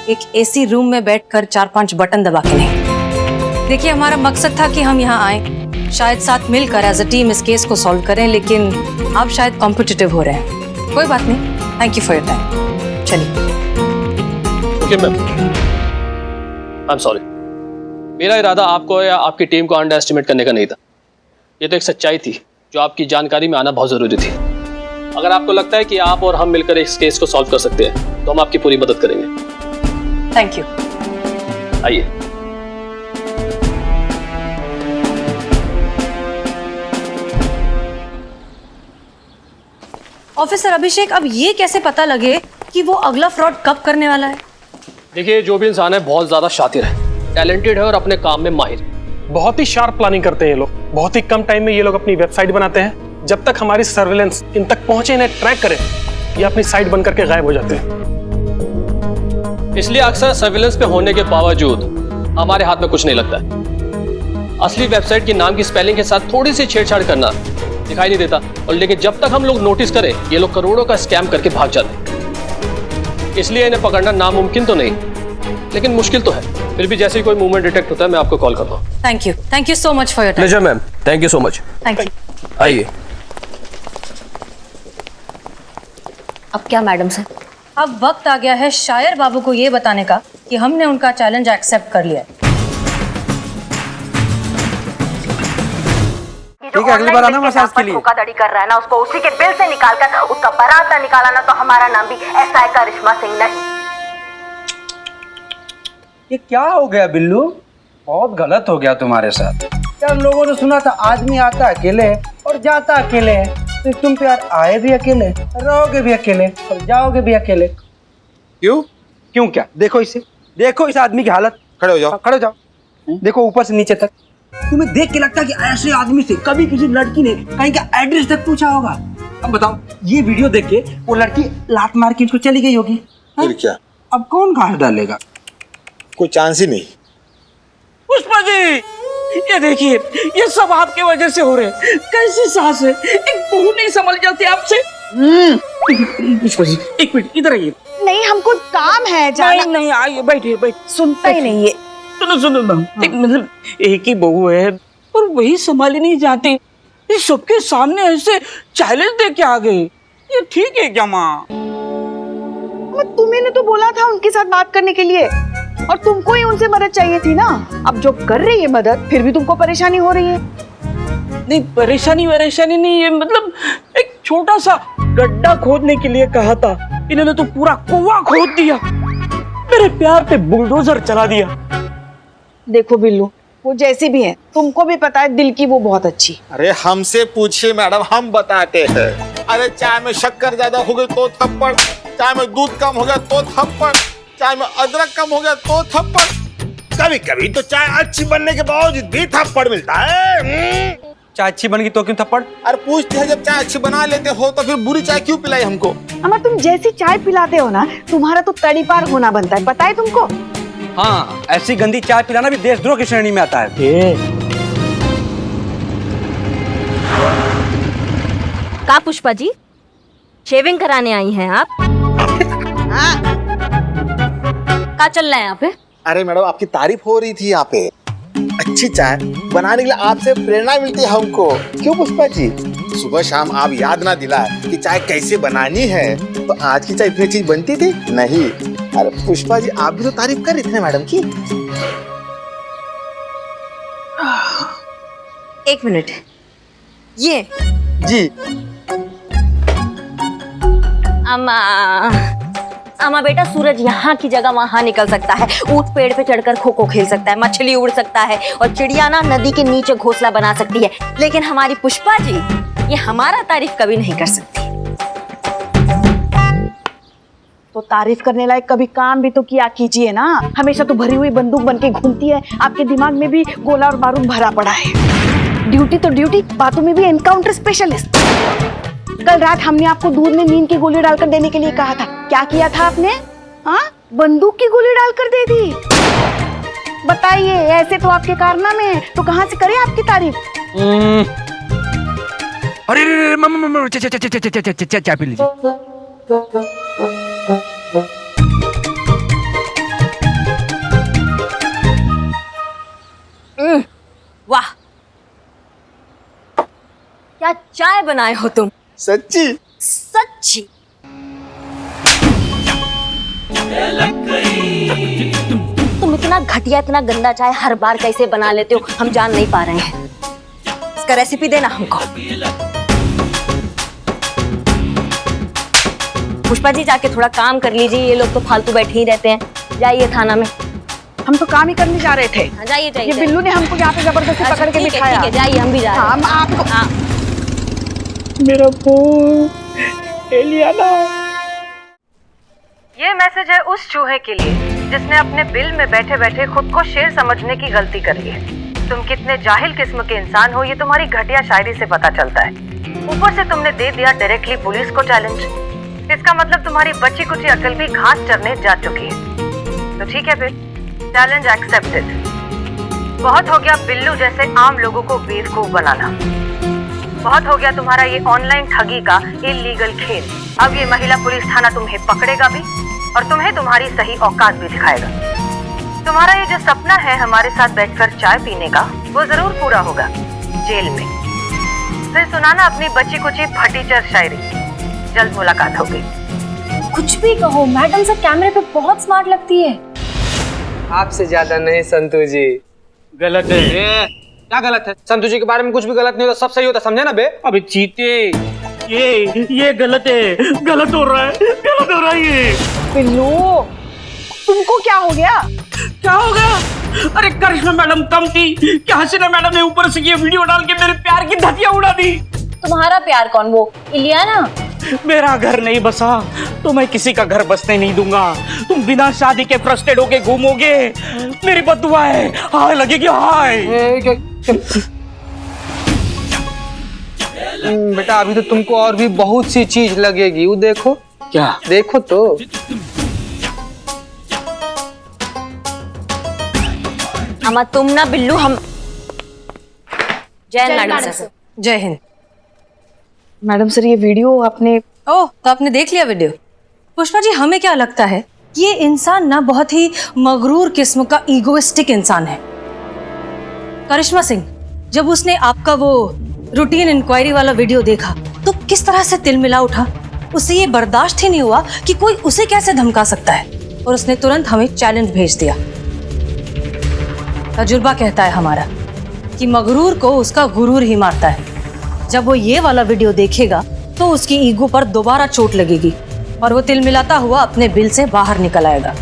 एक एसी रूम में बैठकर 4-5 बटन दबा के नहीं। देखिए, हमारा मकसद था कि हम यहाँ आए, शायद साथ मिलकर एज अ टीम इस केस को सॉल्व करें, लेकिन आप शायद कॉम्पिटिटिव हो रहे हैं। कोई बात नहीं, thank you for your time. चलिए। Okay ma'am, I am sorry. मेरा इरादा आपको या आपकी टीम को अंडर एस्टिमेट करने का नहीं था। ये तो एक सच्चाई थी जो आपकी जानकारी में आना बहुत जरूरी थी। अगर आपको लगता है कि आप और हम मिलकर इस केस को सॉल्व कर सकते हैं, तो हम आपकी पूरी मदद करेंगे। Thank you. आइए। ऑफिसर अभिषेक, अब ये कैसे पता लगे कि वो अगला फ्रॉड कब करने वाला है? देखिए, जो भी इंसान है बहुत ज्यादा शातिर है, टैलेंटेड है और अपने काम में माहिर। बहुत ही शार्प प्लानिंग करते हैं ये लोग। बहुत ही कम टाइम में ये लोग अपनी वेबसाइट बनाते हैं। जब तक हमारी सर्विलेंस इन तक पहुंचे, इन्हें ट्रैक करे, ये अपनी साइट बंद करके गायब हो जाते हैं। इसलिए अक्सर सर्विलेंस पे होने के बावजूद हमारे हाथ में कुछ नहीं लगता है। असली वेबसाइट के नाम की स्पेलिंग के साथ थोड़ी सी छेड़छाड़ करना दिखाई नहीं देता, और लेकिन जब तक हम लोग नोटिस करें, ये लोग करोड़ों का स्कैम करके भाग जाते हैं। इसलिए इन्हें पकड़ना नामुमकिन तो नहीं, लेकिन मुश्किल तो है। फिर भी जैसे ही कोई मूवमेंट डिटेक्ट होता है, मैं आपको कॉल करता हूँ। Thank you so much for your time. Pleasure ma'am, thank you so much. Thank you. आइए। अब क्या मैडम सर? अब वक्त आ गया है शायर बाबू को ये बताने का कि हमने उनका चैलेंज एक्सेप्ट कर लिया है। ठीक है, अगली बार आना मसाज के लिए। धोखाधड़ी कर रहा है ना, उसको उसी के बिल से निकालकर उसका बराता निकालना, तो हमारा नाम भी एसआई करिश्मा सिंह नहीं। ये क्या हो गया बिल्लू? बहुत गलत हो गया तुम्हारे साथ। यार, लोगों ने सुना था आदमी आता अकेले और जाता अकेले है, तो तुम पे यार आए भी अकेले, रहोगे भी अकेले और जाओगे भी अकेले। क्यों? क्यों क्या? देखो इसे, देखो इस आदमी की हालत। खड़े हो जाओ, खड़े हो जाओ। देखो ऊपर से नीचे तक। तुम्हें देख के लगता है कि ऐसे आदमी से कभी किसी लड़की ने कहीं का एड्रेस तक पूछा होगा? अब बताओ, ये वीडियो देख के वो लड़की लात मार के इसको चली गई होगी। फिर क्या? अब कौन घाट डालेगा? कोई चांस ही नहीं। पुष्पा जी, ये देखिए, ये सब आपके वजह से हो रहे हैं। कैसी सास है, एक बहू नहीं संभल जाती आपसे। पुष्पा जी, एक मिनट इधर आइए। नहीं, हमको काम है जाना। नहीं, आइए, बैठिए बैठिए। सुनता ही नहीं है। सुनो ना, मतलब एक ही बहू है और वही संभाली नहीं जाती, ये सबके सामने ऐसे चैलेंज दे के आ गई, ये ठीक है क्या माँ? तुम्हें तो बोला था उनके साथ बात करने के लिए, और तुमको ही उनसे मदद चाहिए थी ना। अब जो कर रही है मदद, फिर भी तुमको परेशानी हो रही है। नहीं, परेशानी नहीं है, मतलब एक छोटा सा गड्ढा खोदने के लिए कहा था, इन्होंने तो पूरा कुआं खोद दिया, मेरे प्यार पे बुलडोजर चला दिया। देखो बिल्लू, वो जैसी भी है, तुमको भी पता है दिल की वो बहुत अच्छी। अरे हमसे पूछिए मैडम, हम बताते हैं। अरे चाय में शक्कर ज्यादा हो गई तो थप्पड़, चाय में दूध कम हो गया तो थप्पड़, चाय में अदरक कम हो गया तो थप्पड़। कभी कभी तो चाय अच्छी बनने के बावजूद भी थप्पड़ मिलता है। चाय अच्छी बन गई तो क्यों थप्पड़? अरे पूछते हैं, जब चाय अच्छी बना लेते हो तो फिर बुरी चाय क्यों पिलाई हमको? अमर तुम जैसी चाय पिलाते हो ना, तुम्हारा तो तड़ीपार होना बनता है, पता है तुमको? हाँ, ऐसी गंदी चाय पिलाना भी देशद्रोह की श्रेणी में आता है। का पुष्पा जी, शेविंग कराने आई हैं आप? क्या चल रहा है यहाँ पे? अरे मैडम, आपकी तारीफ हो रही थी यहाँ पे। अच्छी चाय बनाने के लिए आपसे प्रेरणा मिलती है हमको, क्यों पुष्पा जी? सुबह शाम आप याद ना दिलाए कि चाय कैसे बनानी है, तो आज की चाय इतनी चीज बनती थी नहीं। अरे पुष्पा जी, आप भी तो तारीफ कर रही थी मैडम की। एक मिनट, ये जी अमा बेटा, सूरज यहाँ की जगह वहाँ निकल सकता है, ऊंट पेड़ पे चढ़कर खो खो खेल सकता है, मछली उड़ सकता है और चिड़िया ना नदी के नीचे घोंसला बना सकती है, लेकिन हमारी पुष्पा जी ये हमारा तारीफ कभी नहीं कर सकती। तो तारीफ करने लायक कभी काम भी तो किया कीजिए ना। हमेशा तो भरी हुई बंदूक बन के घूमती है, आपके दिमाग में भी गोला और बारूद भरा पड़ा है। ड्यूटी तो ड्यूटी, बातों में भी एनकाउंटर स्पेशलिस्ट। कल रात हमने आपको दूध में नींद की गोली डालकर देने के लिए कहा था, क्या किया था आपने? हाँ, बंदूक की गोली डालकर दे दी। बताइए, ऐसे तो आपके कारनामे हैं, तो कहाँ से करें आपकी तारीफ? अरे मम्मा चाय पी लीजिए। वाह, क्या चाय बनाए हो तुम! सच्ची सच्ची। तुम इतना घटिया, इतना गंदा चाय हर बार कैसे बना लेते हो, हम जान नहीं पा रहे हैं। इसका रेसिपी देना हमको। पुष्पा जी, जाके थोड़ा काम कर लीजिए, ये लोग तो फालतू बैठे ही रहते हैं। जाइए थाना में। हम तो काम ही करने जा रहे थे। हाँ, जाइए जाइए। ये बिल्लू ने हमको यहाँ पे जबरदस्ती पकड़ के बिठाया। ठीक है, जाइए, हम भी जा रहे हैं। हम आपको मेरा फोन एलियाना। ये मैसेज है उस चूहे के लिए जिसने अपने बिल में बैठे बैठे खुद को शेर समझने की गलती कर ली है। तुम कितने जाहिल किस्म के इंसान हो, ये तुम्हारी घटिया शायरी से पता चलता है। ऊपर से तुमने दे दिया डायरेक्टली पुलिस को चैलेंज। इसका मतलब तुम्हारी बच्ची कुची अकल भी घास चरने जा चुकी है। तो ठीक है फिर, चैलेंज एक्सेप्टेड। बहुत हो गया बिल्लू जैसे आम लोगों को बेवकूफ बनाना। बहुत हो गया तुम्हारा ये ऑनलाइन ठगी का इलीगल खेल। अब ये महिला पुलिस थाना तुम्हें पकड़ेगा भी और तुम्हें तुम्हारी सही औकात भी दिखाएगा। तुम्हारा ये जो सपना है हमारे साथ बैठकर चाय पीने का, वो जरूर पूरा होगा जेल में। फिर सुनाना अपनी बच्ची कुची फटीचर शायरी। जल्द मुलाकात होगी। कुछ भी कहो, मैडम सब कैमरे पे बहुत स्मार्ट लगती है। आपसे ज्यादा नहीं संतू जी। गलत है। क्या गलत है? संतू जी के बारे में कुछ भी गलत नहीं होता, सब सही होता, समझे ना बे? अबे चीते, ये गलत है, गलत हो रहा है, गलत हो रहा है ये। बिल्लू, तुमको क्या हो गया? क्या हो गया? अरे करिश्मा मैडम कम थी क्या? हसीना मैडम ने ऊपर से ये वीडियो डाल के मेरे प्यार की धतिया उड़ा दी। तुम्हारा प्यार कौन? वो इलियाना? मेरा घर नहीं बसा तो मैं किसी का घर बसने नहीं दूंगा। तुम बिना शादी के फ्रस्ट्रेट होके घूमोगे, मेरी बद्दुआ है, हाय लगेगी हाय। बेटा अभी तो तुमको और भी बहुत सी चीज लगेगी, वो देखो। क्या? देखो तो। अमा तुम ना बिल्लू, हम जय मैडम सर। जय हिंद। मैडम सर, ये वीडियो आपने ओह, तो आपने देख लिया वीडियो? पुष्पा जी, हमें क्या लगता है, ये इंसान ना बहुत ही मगरूर किस्म का ईगोइस्टिक इंसान है। करिश्मा सिंह, जब उसने आपका वो रूटीन इंक्वायरी वाला वीडियो देखा तो किस तरह से तिलमिला उठा। उसे ये बर्दाश्त ही नहीं हुआ कि कोई उसे कैसे धमका सकता है, और उसने तुरंत हमें चैलेंज भेज दिया। तजुर्बा कहता है हमारा कि मगरूर को उसका गुरूर ही मारता है। जब वो ये वाला वीडियो देखेगा तो उसकी ईगो पर दोबारा चोट लगेगी और वो तिलमिलाता हुआ अपने बिल से बाहर निकल आएगा।